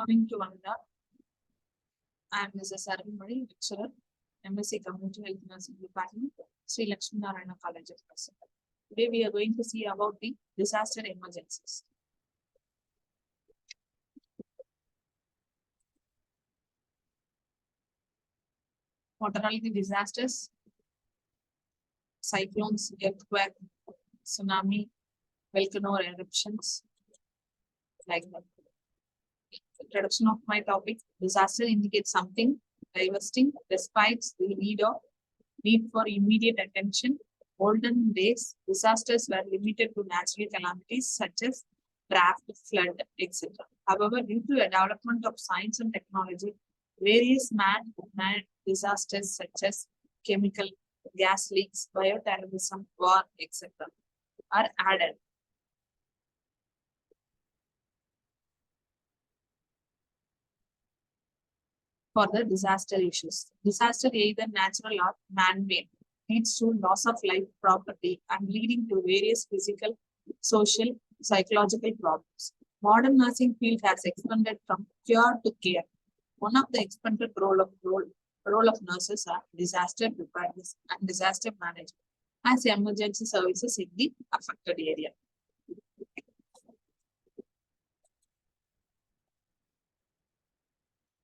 Morning to Vanda. I am Mrs. Arulmozhi, lecturer, MSc Community Health Nursing Department, Sri Lakshmi Narayana College of Nursing. Today we are going to see about the disaster emergencies. What are all the disasters? Cyclones, earthquake, tsunami, volcano eruptions, like that. Introduction of my topic. Disaster indicates something devastating despite the need for immediate attention. Olden days, disasters were limited to natural calamities such as drought, flood, etc. However, due to the development of science and technology, various man-made disasters such as chemical, gas leaks, bioterrorism, war, etc. are added. For the disaster issues. Disaster, either natural or man-made, leads to loss of life, property, and leading to various physical, social, psychological problems. Modern nursing field has expanded from cure to care. One of the expanded role of nurses are disaster preparedness and disaster management as emergency services in the affected area.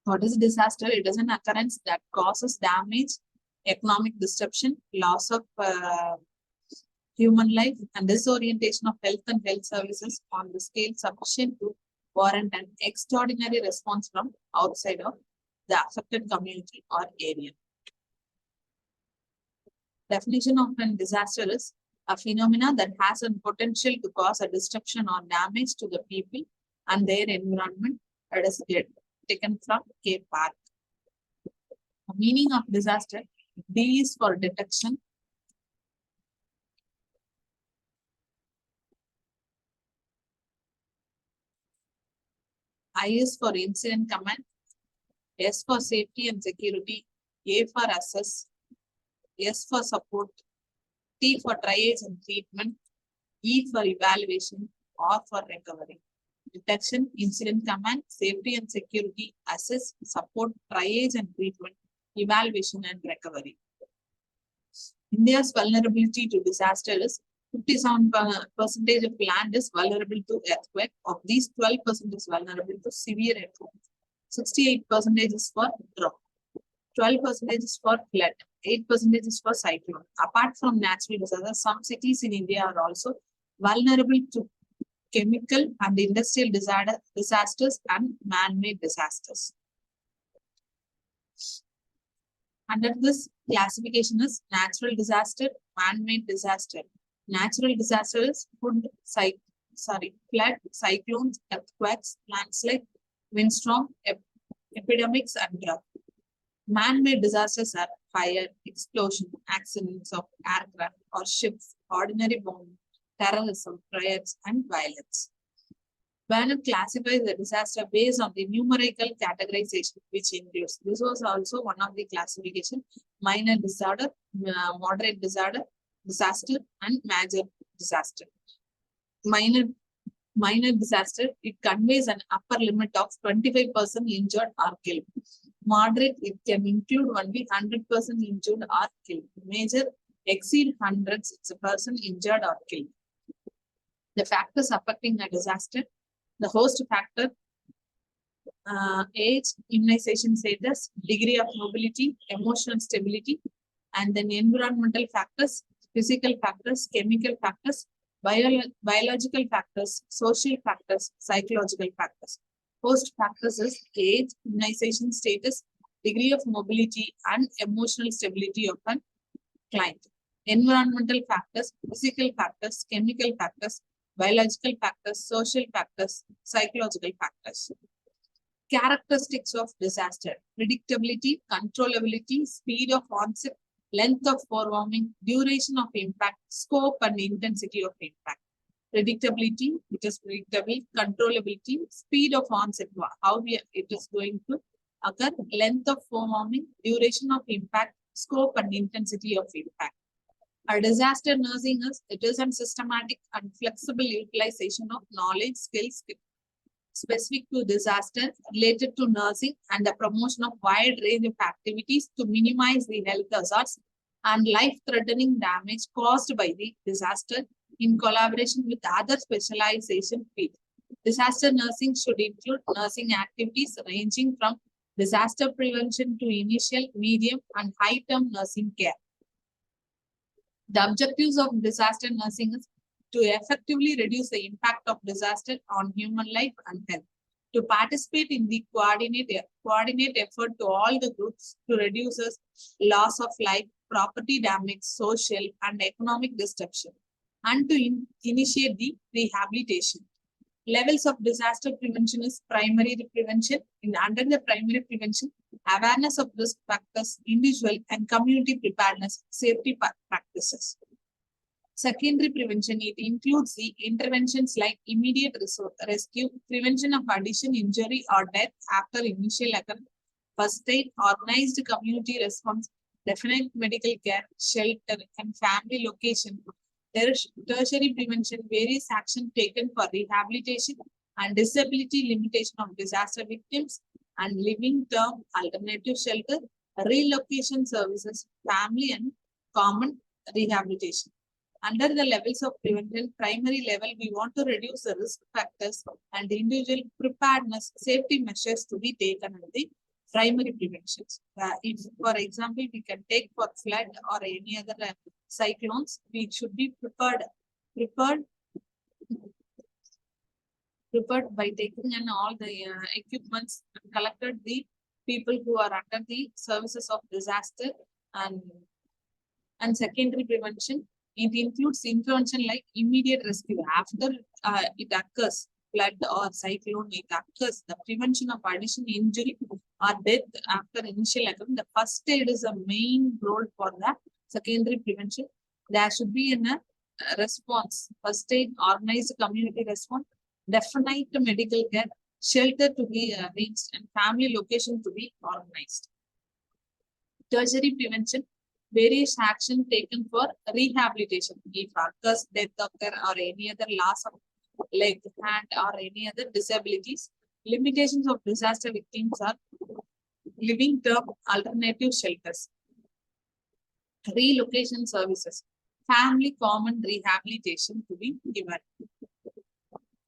What is disaster? It is an occurrence that causes damage, economic disruption, loss of human life, and disorientation of health and health services on the scale sufficient to warrant an extraordinary response from outside of the affected community or area. Definition of a disaster is a phenomena that has a potential to cause a disruption or damage to the people and their environment. That is taken from K. Park. The meaning of disaster: D is for detection. I is for incident command. S for safety and security. A for assess. S for support. T for triage and treatment. E for evaluation. R for recovery. Detection, incident command, safety and security, assess, support, triage and treatment, evaluation and recovery. India's vulnerability to disaster is 57% of land is vulnerable to earthquake. Of these, 12% is vulnerable to severe earthquake. 68% is for drought. 12% is for flood. 8% is for cyclone. Apart from natural disasters, some cities in India are also vulnerable to chemical and industrial disasters and man-made disasters. Under this classification is natural disaster, man-made disaster. Natural disaster is flood, cyclones, earthquakes, landslide, windstorm, epidemics, and drought. Man-made disasters are fire, explosion, accidents of aircraft or ships, ordinary bombing, terrorism, riots, and violence. Bernard classifies the disaster based on the numerical categorization, which includes, this was also one of the classification: minor disaster, moderate disaster, and major disaster. Minor disaster, it conveys an upper limit of 25% injured or killed. Moderate, it can include only 100% injured or killed. Major, exceed hundreds, it's a person injured or killed. The factors affecting a disaster: the host factor, age, immunization status, degree of mobility, emotional stability, and then environmental factors, physical factors, chemical factors, biological factors, social factors, psychological factors. Host factors is age, immunization status, degree of mobility, and emotional stability of a client. Environmental factors, physical factors, chemical factors, biological factors, social factors, psychological factors. Characteristics of disaster: predictability, controllability, speed of onset, length of forewarning, duration of impact, scope and intensity of impact. Predictability, it is predictable. Controllability, speed of onset, how it is going to occur, length of forewarning, duration of impact, scope and intensity of impact. A disaster nursing is, it is a systematic and flexible utilization of knowledge, skills, specific to disaster related to nursing and the promotion of wide range of activities to minimize the health hazards and life-threatening damage caused by the disaster in collaboration with other specialization fields. Disaster nursing should include nursing activities ranging from disaster prevention to initial, medium, and high-term nursing care. The objectives of disaster nursing is to effectively reduce the impact of disaster on human life and health, to participate in the coordinate effort to all the groups to reduce loss of life, property damage, social and economic disruption, and to initiate the rehabilitation. Levels of disaster prevention is primary prevention. Under the primary prevention, awareness of risk factors, individual and community preparedness, safety practices. Secondary prevention, it includes the interventions like immediate rescue, prevention of addition, injury or death after initial occurrence, first aid, organized community response, definite medical care, shelter and family location. Tertiary prevention, various action taken for rehabilitation and disability limitation of disaster victims and living term alternative shelter, relocation services, family and common rehabilitation. Under the levels of prevention, primary level, we want to reduce the risk factors and the individual preparedness, safety measures to be taken in the primary preventions. If, for example, we can take for flood or any other cyclones, we should be prepared by taking in all the equipments and collected the people who are under the services of disaster and secondary prevention. It includes intervention like immediate rescue after it occurs, flood or cyclone, it occurs, the prevention of addition, injury or death after initial occurrence. The first aid is a main role for the secondary prevention. There should be a response, first aid, organized community response, definite medical care, shelter to be reached, and family location to be organized. Tertiary prevention, various action taken for rehabilitation. If occurs, death occur or any other loss of leg, hand or any other disabilities. Limitations of disaster victims are living term alternative shelters, relocation services, family common rehabilitation to be given.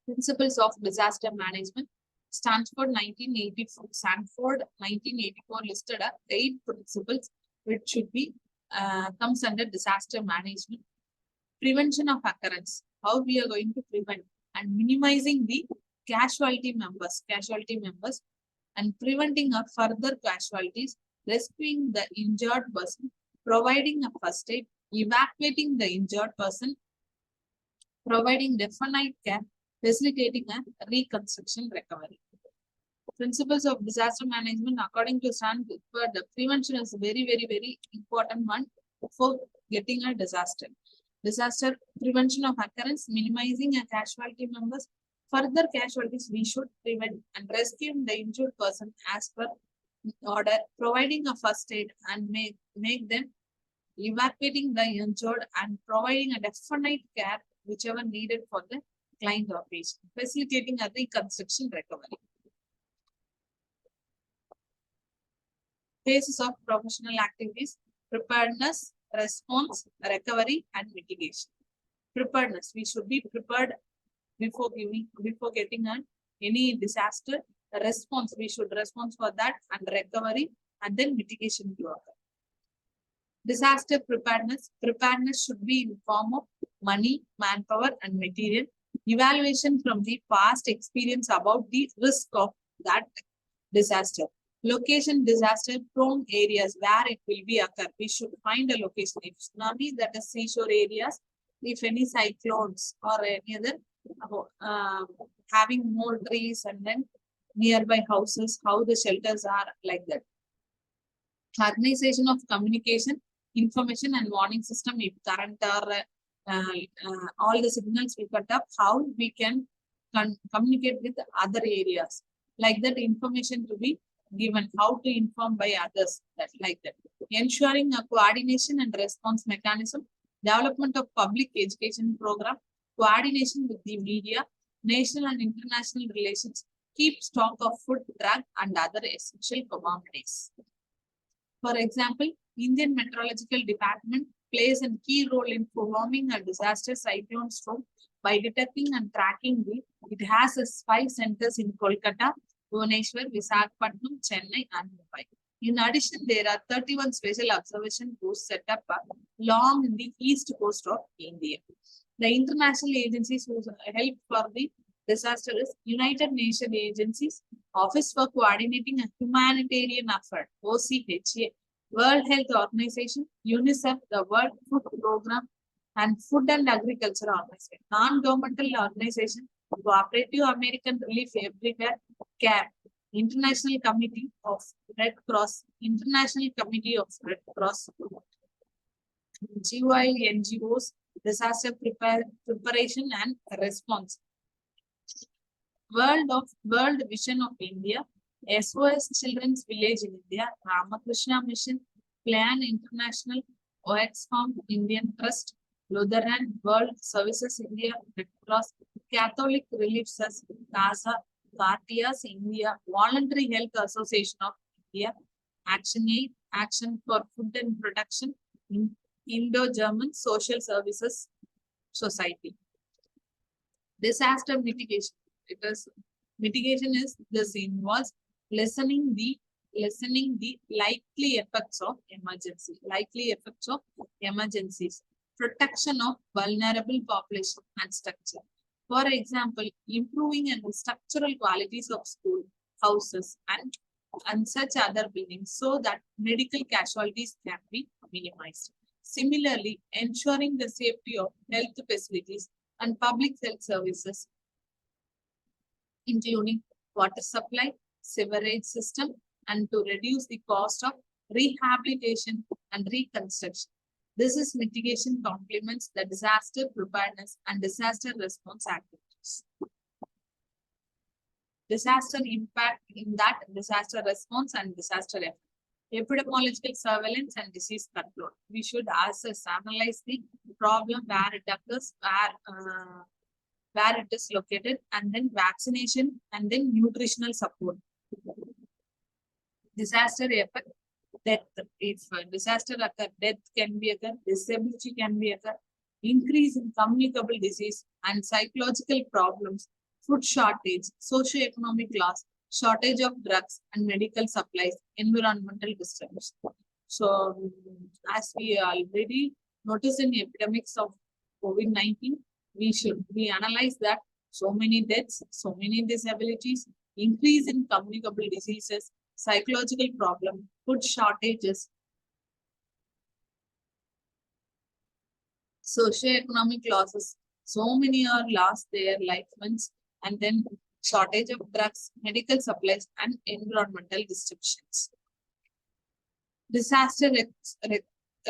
Principles of disaster management. Stanford 1984 listed 8 principles which should be comes under disaster management. Prevention of occurrence, how we are going to prevent and minimizing the casualty members and preventing of further casualties, rescuing the injured person, providing a first aid, evacuating the injured person, providing definite care, facilitating a reconstruction recovery. Principles of disaster management according to Stanford, the prevention is very, very, very important one for getting a disaster. Disaster prevention of occurrence, minimizing a casualty members, further casualties we should prevent and rescuing the injured person as per order, providing a first aid and make them, evacuating the injured and providing a definite care whichever needed for the client or patient, facilitating a reconstruction recovery. Phases of professional activities: preparedness, response, recovery, and mitigation. Preparedness, we should be prepared before getting any disaster. Response, we should respond for that, and recovery, and then mitigation to occur. Disaster preparedness should be in form of money, manpower, and material. Evaluation from the past experience about the risk of that disaster. Location, disaster prone areas where it will be occur. We should find a location. If tsunami, that is seashore areas. If any cyclones or any other having more trees and then nearby houses, how the shelters are, like that. Organization of communication, information and warning system. If current or all the signals we cut up, how we can communicate with other areas, like that. Information to be given, how to inform by others, that like that. Ensuring a coordination and response mechanism, development of public education program, coordination with the media, national and international relations, keep stock of food, drug, and other essential commodities. For example, Indian Meteorological Department plays a key role in performing a disaster cyclone storm by detecting and tracking the. It has 5 centers in Kolkata, Bhubaneswar, Visakhapatnam, Chennai, and Mumbai. In addition, there are 31 special observation posts set up along the east coast of India. The international agencies who help for the disaster is United Nations Agencies, Office for Coordinating a Humanitarian Effort, OCHA, World Health Organization, UNICEF, the World Food Program, and Food and Agriculture Organization. Non-governmental organization, Cooperative American Relief Everywhere, CAP, International Committee of Red Cross, International Committee of Red Cross, GY NGOs, Disaster Preparation and Response. World Vision of India, SOS Children's Village in India, Ramakrishna Mission, Plan International, Oxfam Indian Trust, Lutheran World Services India, Red Cross, Catholic Relief Society, CASA, Cartias India, Voluntary Health Association of India, Action Aid, Action for Food and Protection, Indo-German Social Services Society. Disaster mitigation. Mitigation is this involves lessening the likely effects of emergencies, protection of vulnerable population and structure. For example, improving and structural qualities of school, houses, and such other buildings so that medical casualties can be minimized. Similarly, ensuring the safety of health facilities and public health services, including water supply, sewerage system, and to reduce the cost of rehabilitation and reconstruction. This is mitigation complements the disaster preparedness and disaster response activities. Disaster impact in that disaster response and disaster effect. Epidemiological surveillance and disease control. We should analyze the problem where it occurs, where it is located, and then vaccination, and then nutritional support. Disaster effect, death. If disaster occur, death can be occur, disability can be occur, increase in communicable disease and psychological problems, food shortage, socio-economic loss, shortage of drugs and medical supplies, environmental disturbance. So, as we already noticed in epidemics of COVID-19, we analyze that so many deaths, so many disabilities, increase in communicable diseases, psychological problem, food shortages, socio-economic losses. So many are lost their lifelines, and then shortage of drugs, medical supplies, and environmental disruptions. Disaster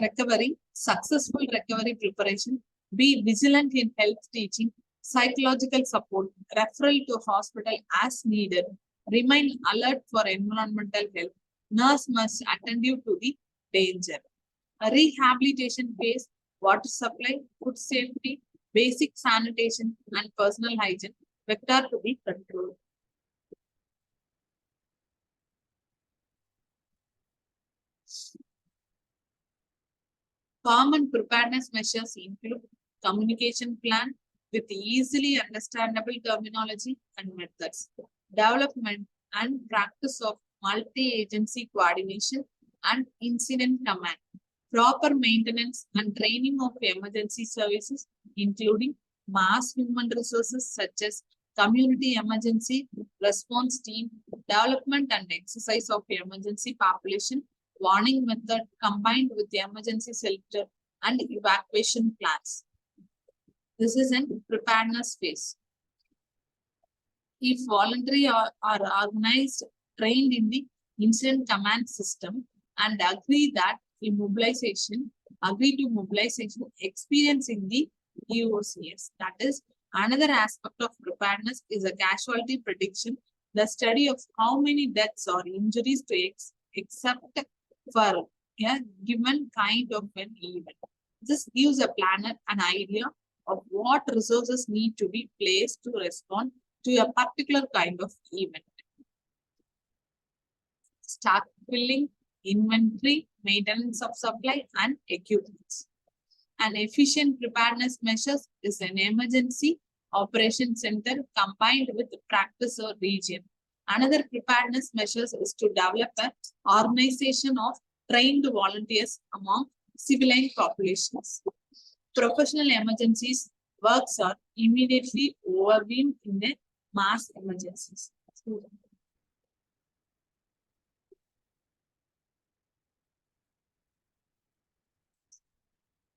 recovery, successful recovery preparation, be vigilant in health teaching, psychological support, referral to hospital as needed, remain alert for environmental health, nurse must attend you to the danger. A rehabilitation phase, water supply, food safety, basic sanitation, and personal hygiene, vector to be controlled. Common preparedness measures include communication plan with easily understandable terminology and methods, development and practice of multi-agency coordination and incident command, proper maintenance and training of emergency services, including mass human resources such as community emergency response team, development and exercise of emergency population, warning method combined with the emergency shelter and evacuation plans. This is in preparedness phase. If voluntary are organized, trained in the incident command system and agree to mobilization, experience in the EOCS. That is, another aspect of preparedness is a casualty prediction, the study of how many deaths or injuries to accept for a given kind of an event. This gives a planner an idea of what resources need to be placed to respond to a particular kind of event. Stock filling, inventory, maintenance of supply, and equipment. An efficient preparedness measures is an emergency operation center combined with practice or region. Another preparedness measures is to develop an organization of trained volunteers among civilian populations. Professional emergencies works are immediately overwhelmed in the mass emergencies.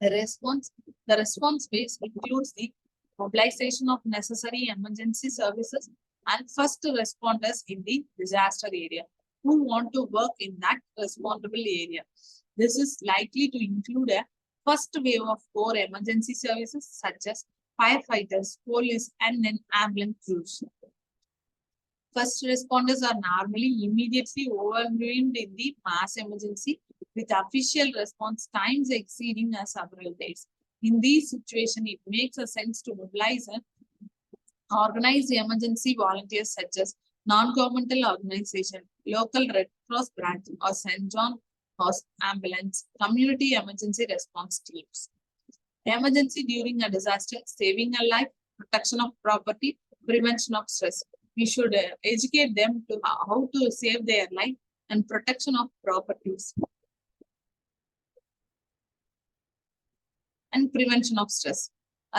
The response phase includes the mobilization of necessary emergency services and first responders in the disaster area who want to work in that responsible area. This is likely to include a first wave of core emergency services such as firefighters, police, and then ambulance crews. First responders are normally immediately overwhelmed in the mass emergency with official response times exceeding several days. In these situations, it makes a sense to mobilize and organize emergency volunteers such as non-governmental organization, local Red Cross branch, or St. John Horse ambulance, community emergency response teams. Emergency during a disaster, saving a life, protection of property, prevention of stress. We should educate them to how to save their life and protection of properties and prevention of stress.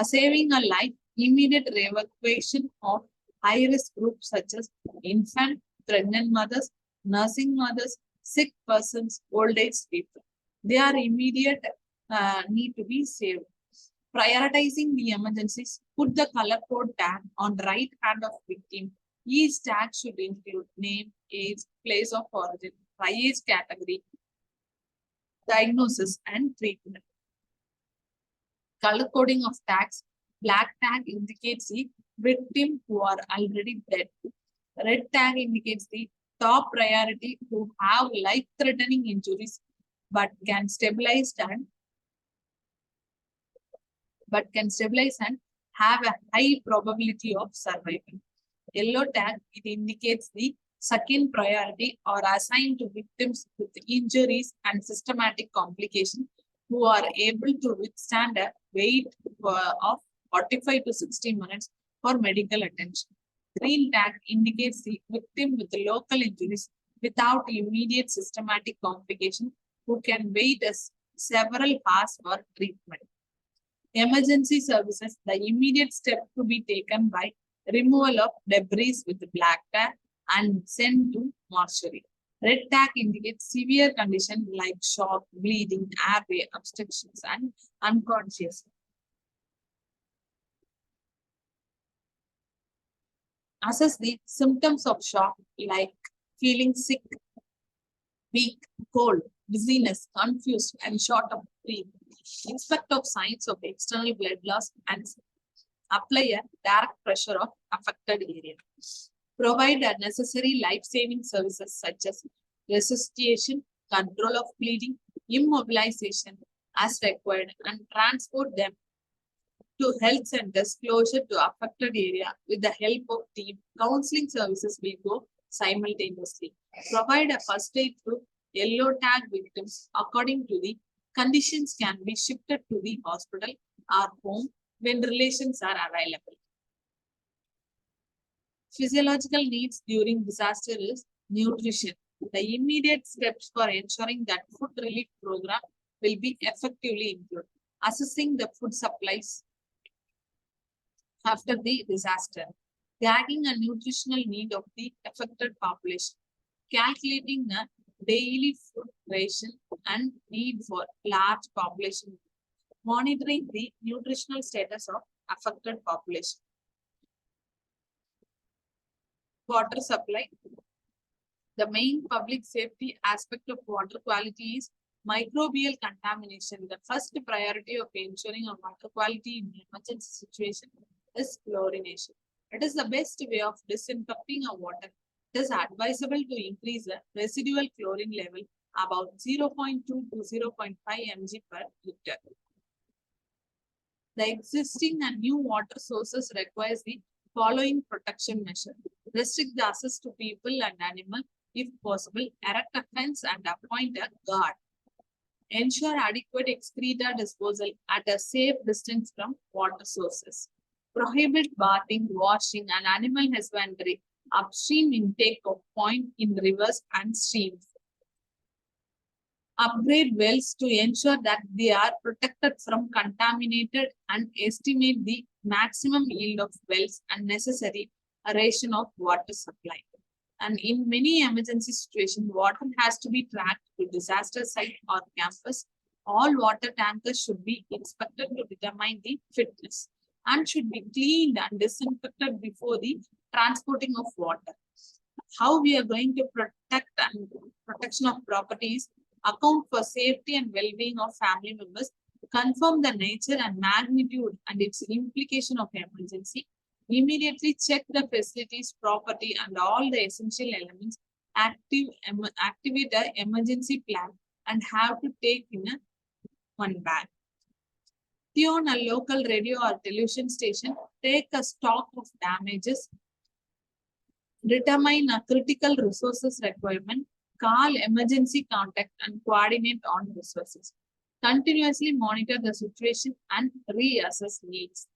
Saving a life, immediate evacuation of high-risk groups such as infant, pregnant mothers, nursing mothers, sick persons, old age people. They are immediate need to be saved. Prioritizing the emergencies, put the color code tag on the right hand of victim. Each tag should include name, age, place of origin, age category, diagnosis, and treatment. Color coding of tags. Black tag indicates the victim who are already dead. Red tag indicates the top priority who have life-threatening injuries but can stabilize and have a high probability of survival. Yellow tag, it indicates the second priority or assigned to victims with injuries and systematic complications who are able to withstand a wait of 45 to 60 minutes for medical attention. Green tag indicates the victim with local injuries without immediate systematic complication who can wait several hours for treatment. Emergency services, the immediate step to be taken by removal of debris with black tag and sent to mortuary. Red tag indicates severe condition like shock, bleeding, airway obstructions, and unconscious. Assess the symptoms of shock like feeling sick, weak, cold, dizziness, confused, and short of breath. Inspect of signs of external blood loss and apply a direct pressure of affected area. Provide a necessary life-saving services such as resuscitation, control of bleeding, immobilization as required, and transport them to health centers closer to affected area with the help of team. Counseling services will go simultaneously. Provide a first aid to yellow tag victims according to the conditions can be shifted to the hospital or home when relations are available. Physiological needs during disaster is nutrition. The immediate steps for ensuring that food relief program will be effectively included. Assessing the food supplies after the disaster. Tagging a nutritional need of the affected population. Calculating a daily food ration and need for large population. Monitoring the nutritional status of affected population. Water supply. The main public safety aspect of water quality is microbial contamination. The first priority of ensuring a water quality in emergency situation is chlorination. It is the best way of disinfecting a water. It is advisable to increase the residual chlorine level about 0.2 to 0.5 mg per liter. The existing and new water sources requires the following protection measure. Restrict the access to people and animals if possible. Erect a fence and appoint a guard. Ensure adequate excreta disposal at a safe distance from water sources. Prohibit bathing, washing, and animal husbandry upstream intake of point in rivers and streams. Upgrade wells to ensure that they are protected from contaminated and estimate the maximum yield of wells and necessary ration of water supply. And in many emergency situations, water has to be tracked to disaster site or campus. All water tankers should be inspected to determine the fitness and should be cleaned and disinfected before the transporting of water. How we are going to protect and protection of properties, account for safety and well-being of family members, confirm the nature and magnitude and its implication of emergency, immediately check the facilities, property, and all the essential elements, activate the emergency plan, and have to take in one bag. Tune a local radio or television station, take a stock of damages, determine a critical resources requirement, call emergency contact and coordinate on resources. Continuously monitor the situation and reassess needs.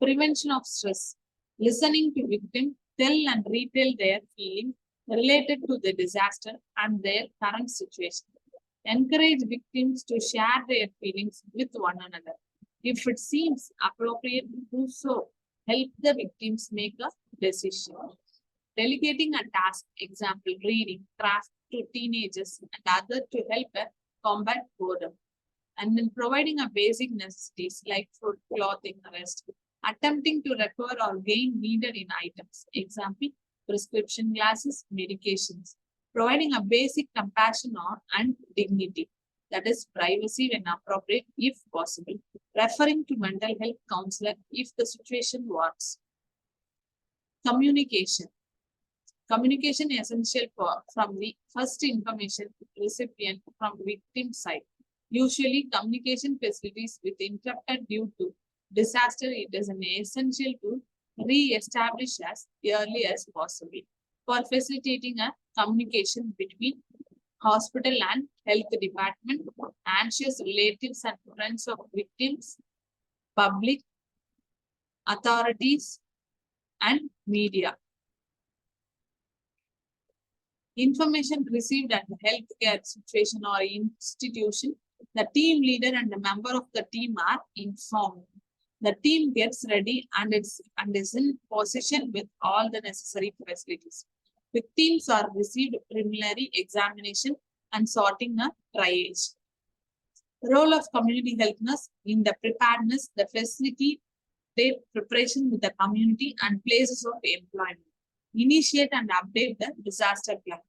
Prevention of stress. Listening to victims tell and retell their feelings related to the disaster and their current situation. Encourage victims to share their feelings with one another. If it seems appropriate to do so, help the victims make a decision. Delegating a task, example, reading, craft to teenagers and others to help combat boredom. And then providing a basic necessities like food, clothing, rest. Attempting to recover or gain needed in items. Example, prescription glasses, medications. Providing a basic compassion and dignity. That is privacy when appropriate, if possible. Referring to mental health counselor if the situation warrants. Communication. Communication is essential from the first information recipient from victim side. Usually, communication facilities with interrupted due to disaster, it is an essential to re-establish as early as possible for facilitating a communication between hospital and health department, anxious relatives and friends of victims, public, authorities, and media. Information received at the healthcare situation or institution, the team leader and the member of the team are informed. The team gets ready and is in position with all the necessary facilities. Victims are received preliminary examination and sorting a triage. The role of community health nurse in the preparedness, the facility, their preparation with the community and places of employment. Initiate and update the disaster plan.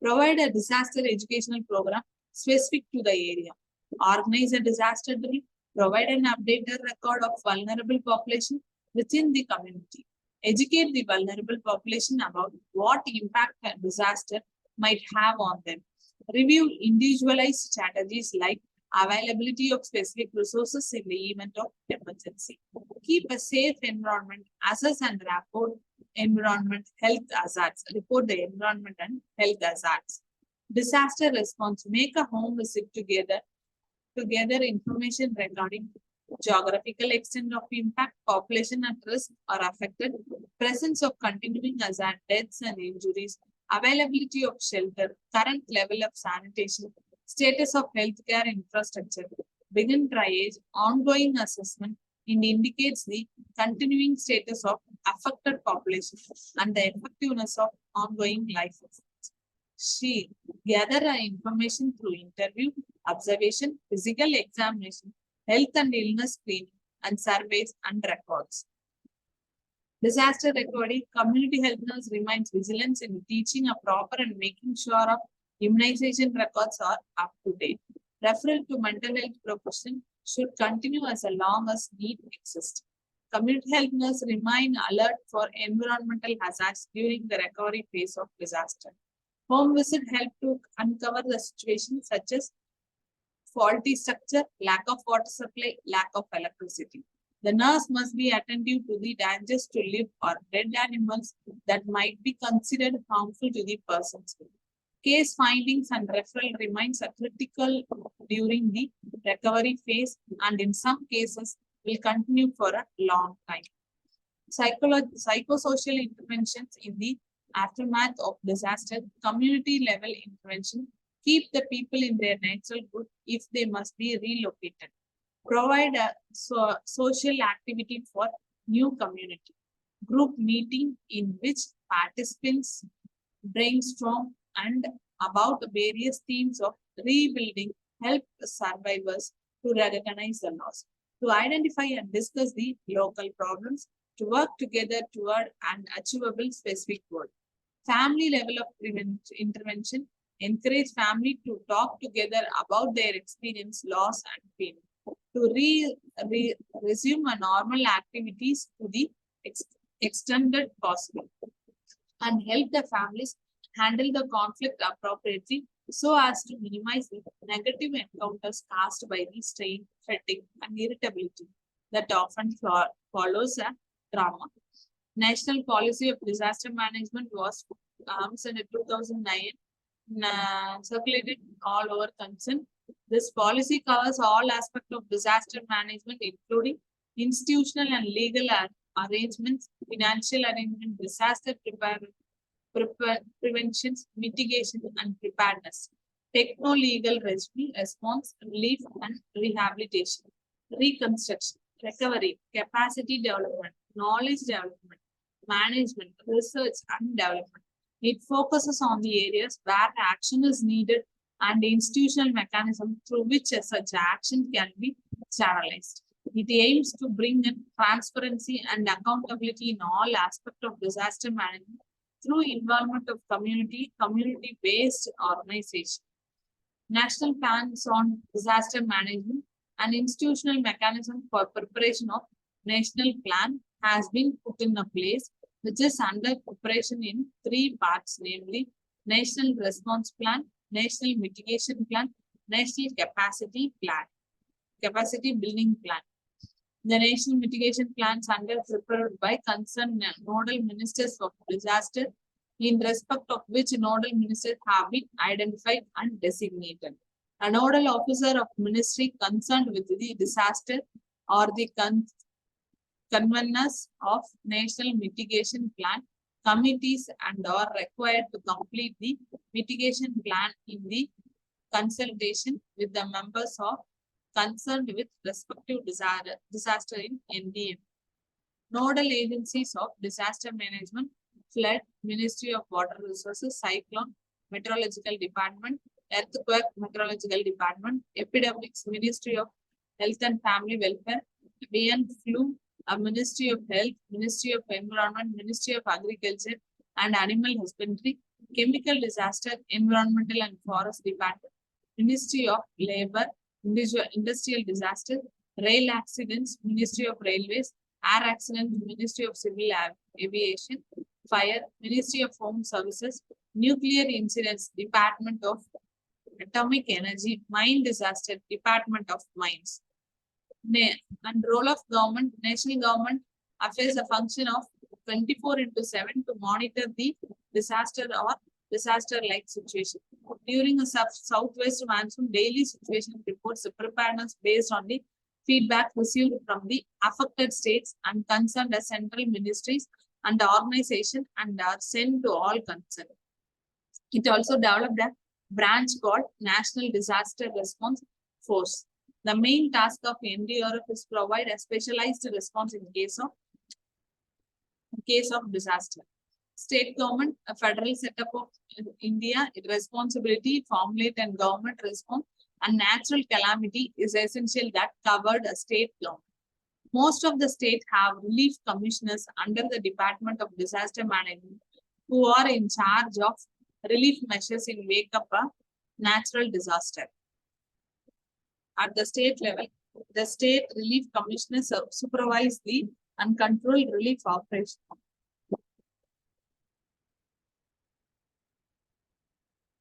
Provide a disaster educational program specific to the area. Organize a disaster drill. Provide an updated record of vulnerable population within the community. Educate the vulnerable population about what impact a disaster might have on them. Review individualized strategies like availability of specific resources in the event of emergency. Keep a safe environment, assess and report environment health hazards. Report the environment and health hazards. Disaster response. Make a home visit together information regarding geographical extent of impact, population at risk or affected, presence of continuing hazard, deaths and injuries, availability of shelter, current level of sanitation, status of healthcare infrastructure, begin triage, ongoing assessment, and indicates the continuing status of affected population and the effectiveness of ongoing life efforts. She gather information through interview, observation, physical examination, health and illness screening, and surveys and records. Disaster recovery, community health nurse remains vigilant in teaching a proper and making sure of immunization records are up to date. Referral to mental health profession should continue as long as need exists. Community health nurse remain alert for environmental hazards during the recovery phase of disaster. Home visit help to uncover the situation such as faulty structure, lack of water supply, lack of electricity. The nurse must be attentive to the dangers to live or dead animals that might be considered harmful to the persons. Case findings and referral remains are critical during the recovery phase and in some cases will continue for a long time. Psychosocial interventions in the aftermath of disaster, community level intervention, keep the people in their natural good if they must be relocated. Provide a social activity for new community. Group meeting in which participants brainstorm and about various themes of rebuilding help survivors to recognize the loss, to identify and discuss the local problems, to work together toward an achievable specific goal. Family level of intervention encourage family to talk together about their experience, loss, and pain. To resume a normal activities to the extended possible and help the families handle the conflict appropriately so as to minimize the negative encounters caused by the strain, fatigue, and irritability that often follows a trauma. National Policy of Disaster Management was in 2009, circulated all over concern. This policy covers all aspects of disaster management, including institutional and legal arrangements, financial arrangement, disaster prevention, mitigation, and preparedness, techno-legal response, relief and rehabilitation, reconstruction, recovery, capacity development, knowledge development, management, research, and development. It focuses on the areas where action is needed and the institutional mechanism through which such action can be channelized. It aims to bring in transparency and accountability in all aspects of disaster management through involvement of community-based organization. National plans on disaster management and institutional mechanism for preparation of national plan has been put in a place, which is under preparation in 3 parts, namely National Response Plan, National Mitigation Plan, National Capacity Building Plan. The National Mitigation Plans are prepared by concerned nodal ministers of disaster, in respect of which nodal ministers have been identified and designated. A nodal officer of ministry concerned with the disaster or the conveners of National Mitigation Plan committees and are required to complete the mitigation plan in the consultation with the members of concerned with respective disaster in NDM. Nodal agencies of disaster management, flood, Ministry of Water Resources, cyclone, meteorological department, earthquake meteorological department, epidemics, Ministry of Health and Family Welfare, avian flu, a Ministry of Health, Ministry of Environment, Ministry of Agriculture and Animal Husbandry, chemical disaster, environmental and forest department, Ministry of Labor, industrial disaster, rail accidents, Ministry of Railways, air accidents, Ministry of Civil Aviation, fire, Ministry of Home Services, nuclear incidents, Department of Atomic Energy, mine disaster, Department of Mines. And role of government, national government affairs a function of 24/7 to monitor the disaster or disaster-like situation. During a southwest monsoon, daily situation reports the preparedness based on the feedback received from the affected states and concerned as central ministries and organization and are sent to all concerned. It also developed a branch called National Disaster Response Force. The main task of NDRF is provide a specialized response in case of disaster. State government, a federal setup of India, responsibility, formulate and government response, and natural calamity is essential that covered a state government. Most of the states have relief commissioners under the Department of Disaster Management who are in charge of relief measures in wake of a natural disaster. At the state level, the state relief commissioners supervise the and control relief operations.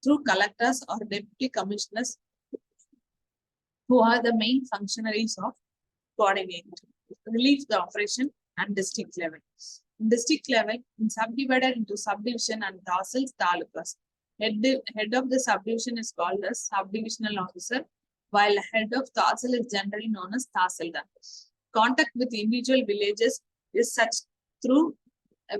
Through collectors or deputy commissioners who are the main functionaries of coordination. relief the operation and district level. In district level, subdivided into subdivision and tahsils, talukas. Head of the subdivision is called as subdivisional officer, while head of tahsil is generally known as tahsildar. Contact with individual villages is such through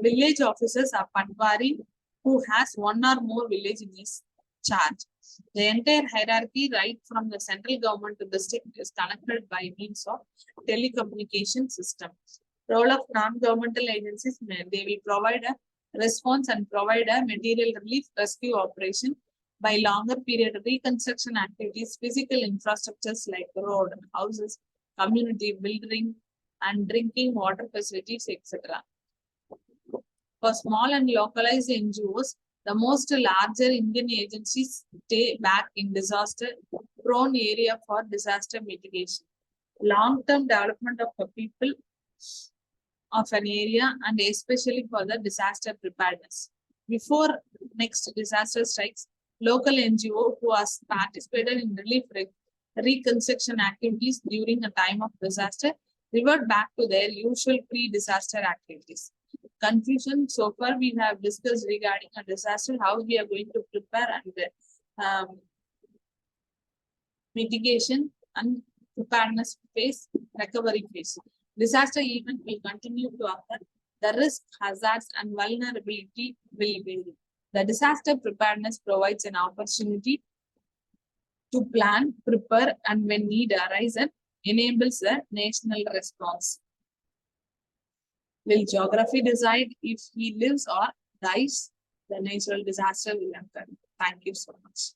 village officers are Patwari, who has one or more village in his charge. The entire hierarchy, right from the central government to the state, is connected by means of telecommunication system. Role of non-governmental agencies, they will provide a response and provide a material relief rescue operation by longer period reconstruction activities, physical infrastructures like road, houses, community building, and drinking water facilities, etc. For small and localized NGOs, the most larger Indian agencies stay back in disaster-prone area for disaster mitigation, long-term development of the people of an area, and especially for the disaster preparedness. Before next disaster strikes, local NGO who has participated in relief reconstruction activities during a time of disaster revert back to their usual pre-disaster activities. Conclusion, so far we have discussed regarding a disaster, how we are going to prepare and mitigation and preparedness phase, recovery phase. Disaster event will continue to occur. The risk, hazards, and vulnerability will vary. The disaster preparedness provides an opportunity to plan, prepare, and when need arises, enables a national response. Will geography decide if he lives or dies? The natural disaster will occur. Thank you so much.